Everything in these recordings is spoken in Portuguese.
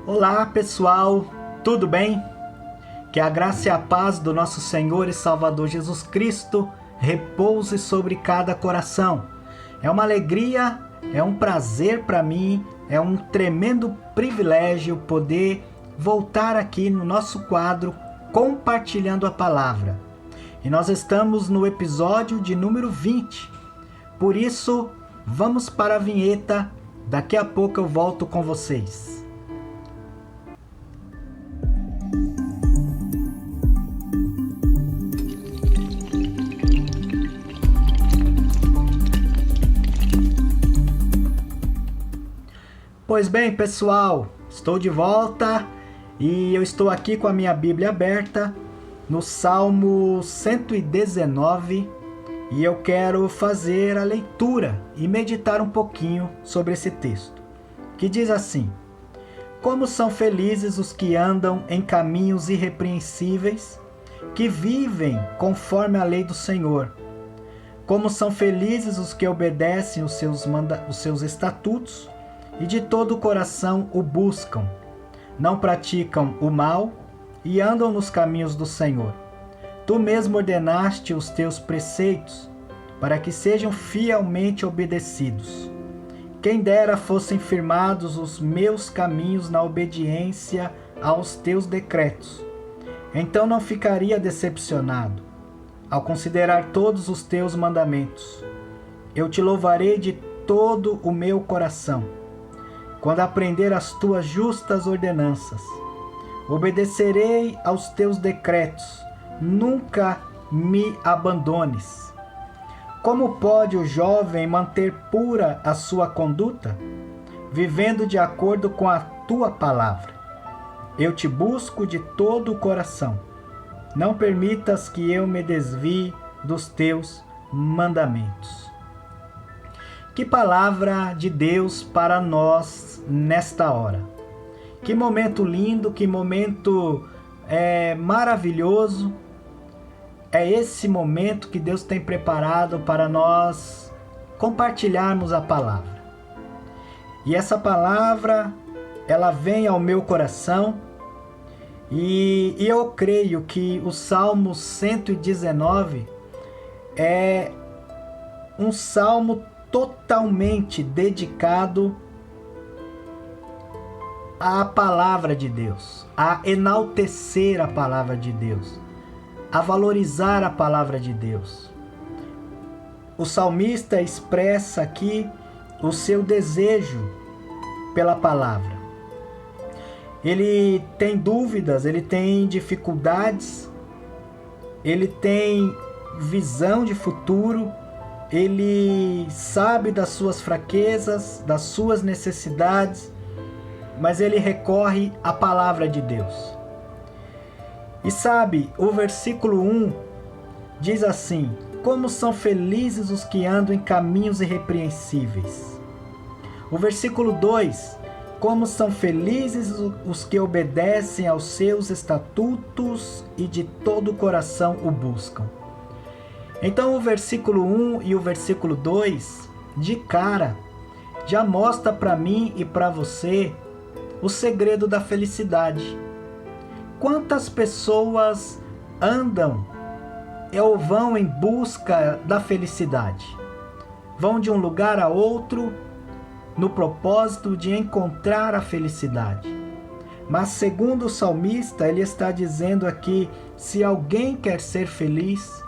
Olá pessoal, tudo bem? Que a graça e a paz do nosso Senhor e Salvador Jesus Cristo repouse sobre cada coração. É uma alegria, é um prazer para mim, é um tremendo privilégio poder voltar aqui no nosso quadro Compartilhando a Palavra. E nós estamos no episódio de número 20. Por isso, vamos para a vinheta, daqui a pouco eu volto com vocês. Pois bem, pessoal, estou de volta e eu estou aqui com a minha Bíblia aberta no Salmo 119 e eu quero fazer a leitura e meditar um pouquinho sobre esse texto, que diz assim: Como são felizes os que andam em caminhos irrepreensíveis, que vivem conforme a lei do Senhor. Como são felizes os que obedecem os seus estatutos, e de todo o coração o buscam, não praticam o mal e andam nos caminhos do Senhor. Tu mesmo ordenaste os teus preceitos, para que sejam fielmente obedecidos. Quem dera fossem firmados os meus caminhos na obediência aos teus decretos. Então não ficaria decepcionado, ao considerar todos os teus mandamentos. Eu te louvarei de todo o meu coração, quando aprender as tuas justas ordenanças. Obedecerei aos teus decretos, nunca me abandones. Como pode o jovem manter pura a sua conduta? Vivendo de acordo com a tua palavra. Eu te busco de todo o coração. Não permitas que eu me desvie dos teus mandamentos. Que palavra de Deus para nós nesta hora. Que momento lindo, que momento maravilhoso. É esse momento que Deus tem preparado para nós compartilharmos a palavra. E essa palavra, ela vem ao meu coração e eu creio que o Salmo 119 é um salmo totalmente dedicado à palavra de Deus, a enaltecer a palavra de Deus, a valorizar a palavra de Deus. O salmista expressa aqui o seu desejo pela palavra. Ele tem dúvidas, ele tem dificuldades, ele tem visão de futuro. Ele sabe das suas fraquezas, das suas necessidades, mas ele recorre à palavra de Deus. E sabe, o versículo 1 diz assim: Como são felizes os que andam em caminhos irrepreensíveis. O versículo 2: Como são felizes os que obedecem aos seus estatutos e de todo o coração o buscam. Então o versículo 1 e o versículo 2, de cara, já mostra para mim e para você o segredo da felicidade. Quantas pessoas andam ou vão em busca da felicidade? Vão de um lugar a outro no propósito de encontrar a felicidade. Mas segundo o salmista, ele está dizendo aqui: se alguém quer ser feliz,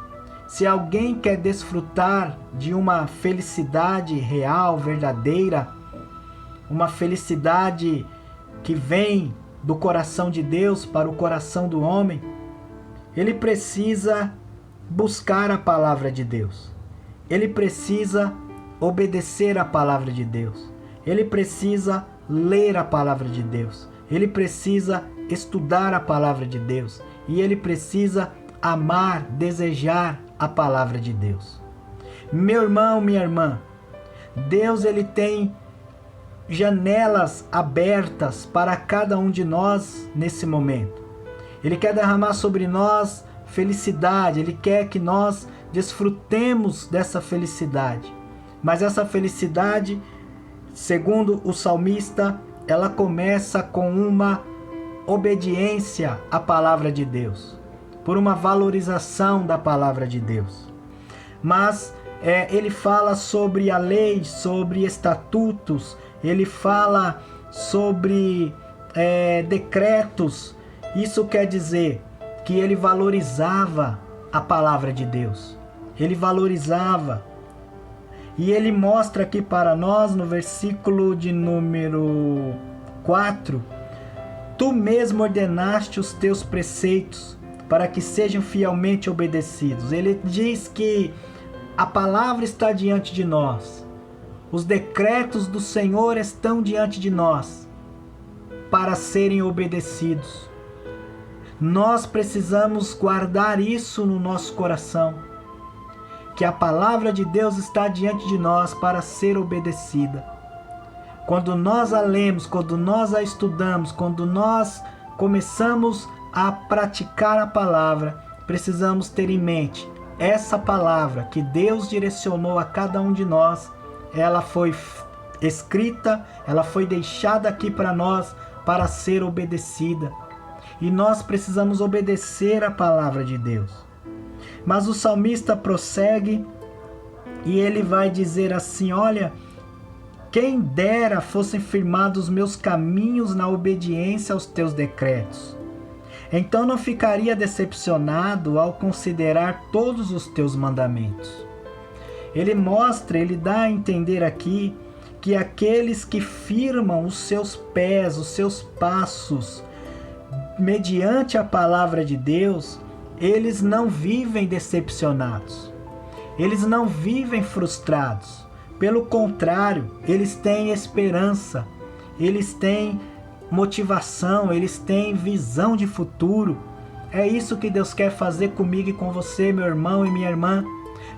se alguém quer desfrutar de uma felicidade real, verdadeira, uma felicidade que vem do coração de Deus para o coração do homem, ele precisa buscar a palavra de Deus. Ele precisa obedecer a palavra de Deus. Ele precisa ler a palavra de Deus. Ele precisa estudar a palavra de Deus. E ele precisa amar, desejar a palavra de Deus. Meu irmão, minha irmã, Deus ele tem janelas abertas para cada um de nós nesse momento. Ele quer derramar sobre nós felicidade, ele quer que nós desfrutemos dessa felicidade. Mas essa felicidade, segundo o salmista, ela começa com uma obediência à palavra de Deus, por uma valorização da palavra de Deus. Mas ele fala sobre a lei, sobre estatutos, ele fala sobre decretos. Isso quer dizer que ele valorizava a palavra de Deus. Ele valorizava. E ele mostra aqui para nós no versículo de número 4: Tu mesmo ordenaste os teus preceitos para que sejam fielmente obedecidos. Ele diz que a palavra está diante de nós. Os decretos do Senhor estão diante de nós para serem obedecidos. Nós precisamos guardar isso no nosso coração, que a palavra de Deus está diante de nós para ser obedecida. Quando nós a lemos, quando nós a estudamos, quando nós começamos a praticar a palavra, precisamos ter em mente essa palavra que Deus direcionou a cada um de nós. Ela foi escrita, ela foi deixada aqui para nós para ser obedecida. E nós precisamos obedecer a palavra de Deus. Mas o salmista prossegue e ele vai dizer assim: olha, quem dera fossem firmados meus caminhos na obediência aos teus decretos. Então não ficaria decepcionado ao considerar todos os teus mandamentos. Ele mostra, ele dá a entender aqui que aqueles que firmam os seus pés, os seus passos, mediante a palavra de Deus, eles não vivem decepcionados. Eles não vivem frustrados. Pelo contrário, eles têm esperança, eles têm motivação, eles têm visão de futuro. É isso que Deus quer fazer comigo e com você, meu irmão e minha irmã.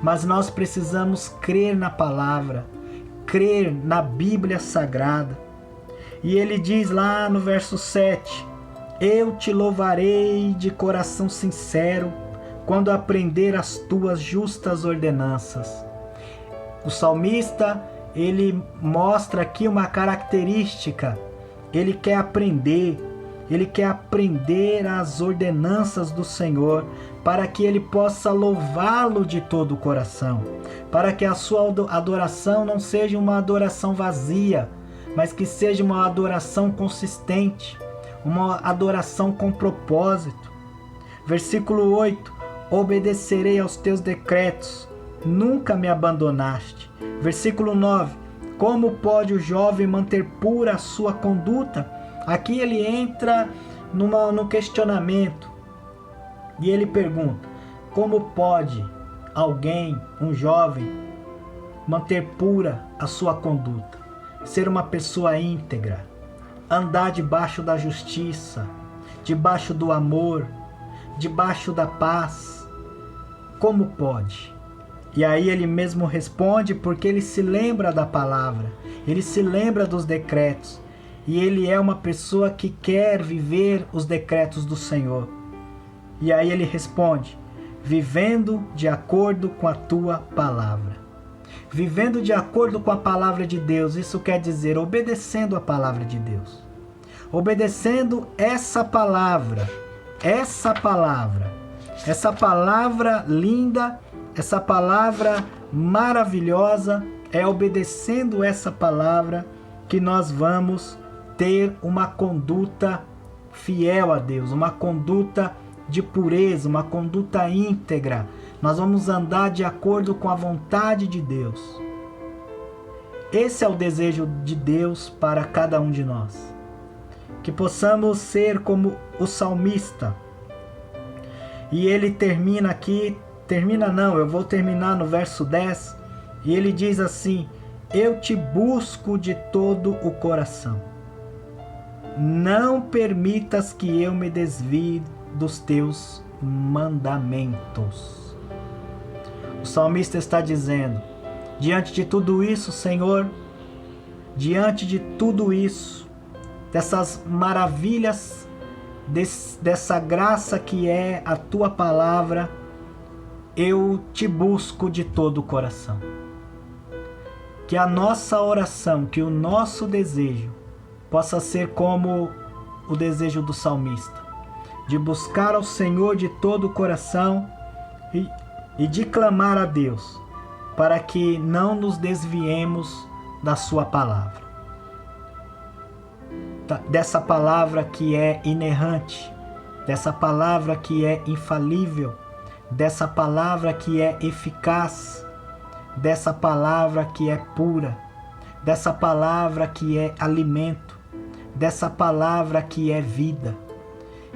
Mas nós precisamos crer na palavra, crer na Bíblia Sagrada. E ele diz lá no verso 7: Eu te louvarei de coração sincero, quando aprender as tuas justas ordenanças. O salmista, ele mostra aqui uma característica. Ele quer aprender as ordenanças do Senhor, para que ele possa louvá-lo de todo o coração, para que a sua adoração não seja uma adoração vazia, mas que seja uma adoração consistente, uma adoração com propósito. Versículo 8: Obedecerei aos teus decretos, nunca me abandonaste. Versículo 9: Como pode o jovem manter pura a sua conduta? Aqui ele entra no questionamento e ele pergunta: como pode alguém, um jovem, manter pura a sua conduta? Ser uma pessoa íntegra, andar debaixo da justiça, debaixo do amor, debaixo da paz. Como pode? E aí ele mesmo responde, porque ele se lembra da palavra, ele se lembra dos decretos, e ele é uma pessoa que quer viver os decretos do Senhor. E aí ele responde: vivendo de acordo com a tua palavra. Vivendo de acordo com a palavra de Deus, isso quer dizer obedecendo a palavra de Deus. Obedecendo essa palavra linda, essa palavra maravilhosa. É obedecendo essa palavra que nós vamos ter uma conduta fiel a Deus, uma conduta de pureza, uma conduta íntegra. Nós vamos andar de acordo com a vontade de Deus. Esse é o desejo de Deus para cada um de nós. Que possamos ser como o salmista. E ele termina aqui, eu vou terminar no verso 10, e ele diz assim: eu te busco de todo o coração. Não permitas que eu me desvie dos teus mandamentos. O salmista está dizendo: diante de tudo isso, Senhor, diante de tudo isso, dessas maravilhas, dessa graça que é a tua palavra, eu te busco de todo o coração. Que a nossa oração, que o nosso desejo possa ser como o desejo do salmista, de buscar ao Senhor de todo o coração e de clamar a Deus, para que não nos desviemos da sua palavra. Dessa palavra que é inerrante, dessa palavra que é infalível, dessa palavra que é eficaz, dessa palavra que é pura, dessa palavra que é alimento, dessa palavra que é vida.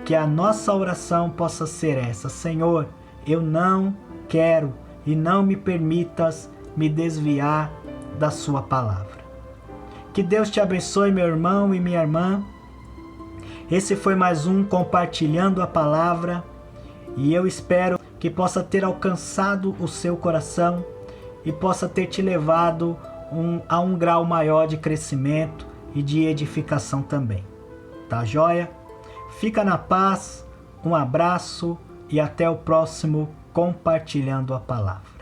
Que a nossa oração possa ser essa: Senhor, eu não quero e não me permitas me desviar da sua palavra. Que Deus te abençoe, meu irmão e minha irmã. Esse foi mais um Compartilhando a Palavra, e eu espero que possa ter alcançado o seu coração e possa ter te levado a um grau maior de crescimento e de edificação também. Tá joia? Fica na paz, um abraço e até o próximo Compartilhando a Palavra.